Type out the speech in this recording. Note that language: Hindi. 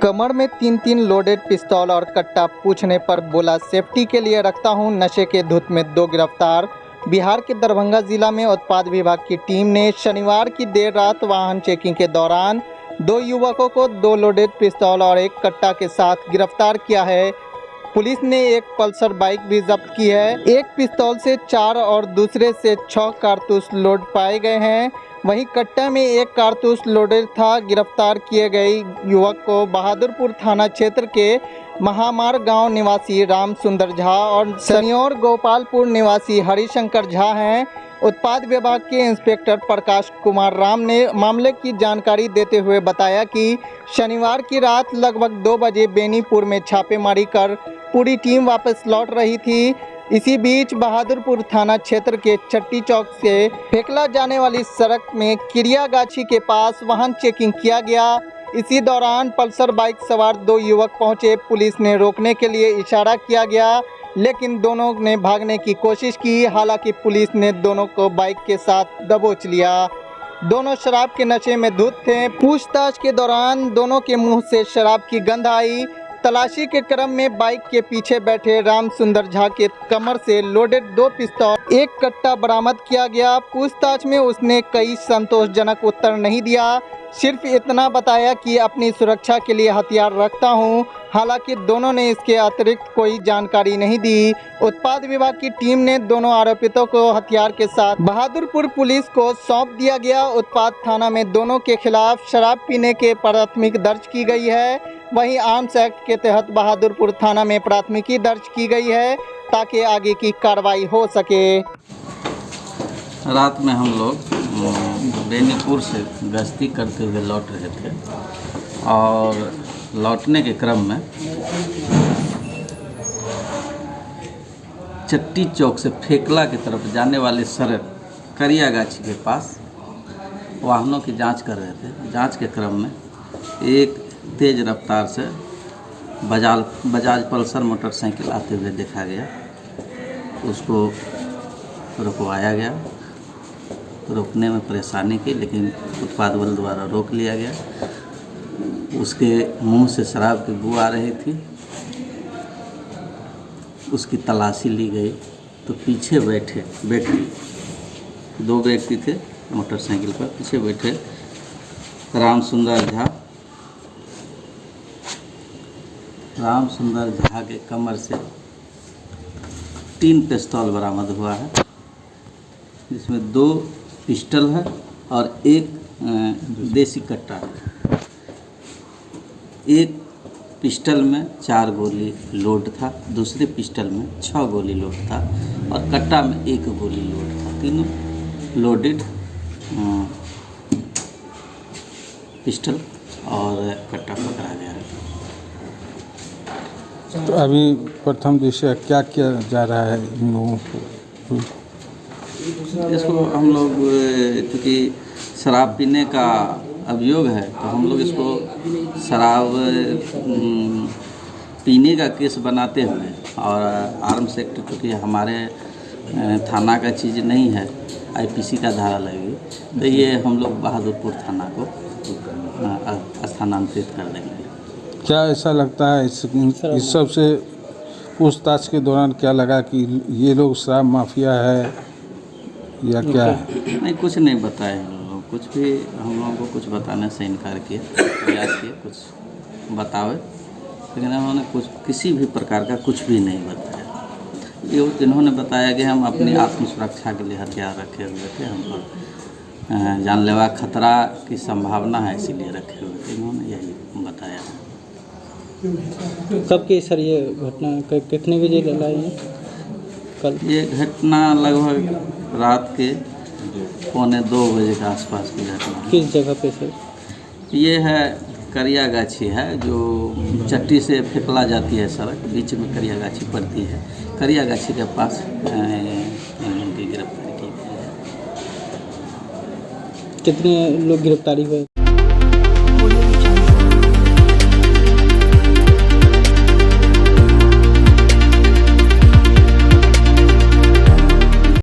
कमर में 3-3 लोडेड पिस्तौल और कट्टा, पूछने पर बोला सेफ्टी के लिए रखता हूं, नशे के धुत में 2 गिरफ्तार। बिहार के दरभंगा जिला में उत्पाद विभाग की टीम ने शनिवार की देर रात वाहन चेकिंग के दौरान 2 युवकों को 2 लोडेड पिस्तौल और 1 कट्टा के साथ गिरफ्तार किया है। पुलिस ने एक पल्सर बाइक भी जब्त की है। एक पिस्तौल से 4 और दूसरे से 6 कारतूस लोड पाए गए हैं। वहीं कट्टा में 1 कारतूस लोडेड था। गिरफ्तार किए गए युवक को बहादुरपुर थाना क्षेत्र के महामार गांव निवासी राम सुंदर झा और सनियोर गोपालपुर निवासी हरिशंकर झा हैं। उत्पाद विभाग के इंस्पेक्टर प्रकाश कुमार राम ने मामले की जानकारी देते हुए बताया कि शनिवार की रात लगभग 2 बजे बेनीपुर में छापेमारी कर पूरी टीम वापस लौट रही थी। इसी बीच बहादुरपुर थाना क्षेत्र के चट्टी चौक से फेकला जाने वाली सड़क में किरियागाछी के पास वाहन चेकिंग किया गया। इसी दौरान पल्सर बाइक सवार 2 युवक पहुंचे। पुलिस ने रोकने के लिए इशारा किया गया, लेकिन दोनों ने भागने की कोशिश की। हालांकि पुलिस ने दोनों को बाइक के साथ दबोच लिया। दोनों शराब के नशे में धुत थे। पूछताछ के दौरान दोनों के मुंह से शराब की गंध आई। तलाशी के क्रम में बाइक के पीछे बैठे राम सुंदर झा के कमर से लोडेड 2 पिस्तौल, 1 कट्टा बरामद किया गया। पूछताछ में उसने कई संतोषजनक उत्तर नहीं दिया, सिर्फ इतना बताया कि अपनी सुरक्षा के लिए हथियार रखता हूं। हालांकि दोनों ने इसके अतिरिक्त कोई जानकारी नहीं दी। उत्पाद विभाग की टीम ने दोनों आरोपितों को हथियार के साथ बहादुरपुर पुलिस को सौंप दिया गया। उत्पाद थाना में दोनों के खिलाफ शराब पीने के प्राथमिकी दर्ज की गई है। वहीं आर्म्स एक्ट के तहत बहादुरपुर थाना में प्राथमिकी दर्ज की गई है ताकि आगे की कार्रवाई हो सके। रात में हम लोग बेनीपुर से गश्ती करते हुए लौट रहे थे और लौटने के क्रम में चट्टी चौक से फेकला की तरफ जाने वाली सड़क करियागाछी के पास वाहनों की जांच कर रहे थे। जांच के क्रम में एक तेज़ रफ्तार से बजाज पल्सर मोटरसाइकिल आते हुए देखा गया। उसको रुकवाया गया। रोकने में परेशानी की, लेकिन उत्पाद बल द्वारा रोक लिया गया। उसके मुंह से शराब की बू आ रही थी। उसकी तलाशी ली गई तो पीछे बैठे 2 व्यक्ति थे मोटरसाइकिल पर। पीछे बैठे राम सुंदर झा के कमर से 3 पिस्तौल बरामद हुआ है, जिसमें 2 पिस्टल है और 1 देसी कट्टा है। एक पिस्टल में 4 गोली लोड था, दूसरे पिस्टल में 6 गोली लोड था और कट्टा में 1 गोली लोड था। तीनों लोडेड पिस्टल और कट्टा पकड़ा गया है। तो अभी प्रथम दृष्टया क्या किया जा रहा है इन लोगों को? इसको हम लोग, क्योंकि शराब पीने का अभियोग है, तो हम लोग इसको शराब पीने का केस बनाते हुए और आर्म्स एक्ट क्योंकि हमारे थाना का चीज़ नहीं है, आईपीसी का धारा लगेगी, तो ये हम लोग बहादुरपुर थाना को स्थानांतरित कर देंगे। क्या ऐसा लगता है इस सब से पूछताछ के दौरान क्या लगा कि ये लोग शराब माफिया है या क्या है? नहीं, कुछ नहीं बताए हम लोग, कुछ भी हम लोगों को कुछ बताने से इनकार किया, प्रयास किए कुछ बतावे, लेकिन उन्होंने किसी भी प्रकार का कुछ भी नहीं बताया। ये इन्होंने बताया कि हम अपनी आत्मसुरक्षा के लिए हथियार रखे हुए थे, हम लोग जानलेवा खतरा की संभावना है इसीलिए रखे हुए थे, इन्होंने यही बताया। कब की सर ये घटना कितने बजे लाई है? कल ये घटना लगभग रात के 1:45 बजे के आसपास की घटना। किस जगह पे सर? ये है करियागाछी है, जो चट्टी से फेकला जाती है सड़क, बीच में करियागाछी पड़ती है। करियागाछी के पास इनकी गिरफ्तारी की गई है। कितने लोग गिरफ्तारी हुए?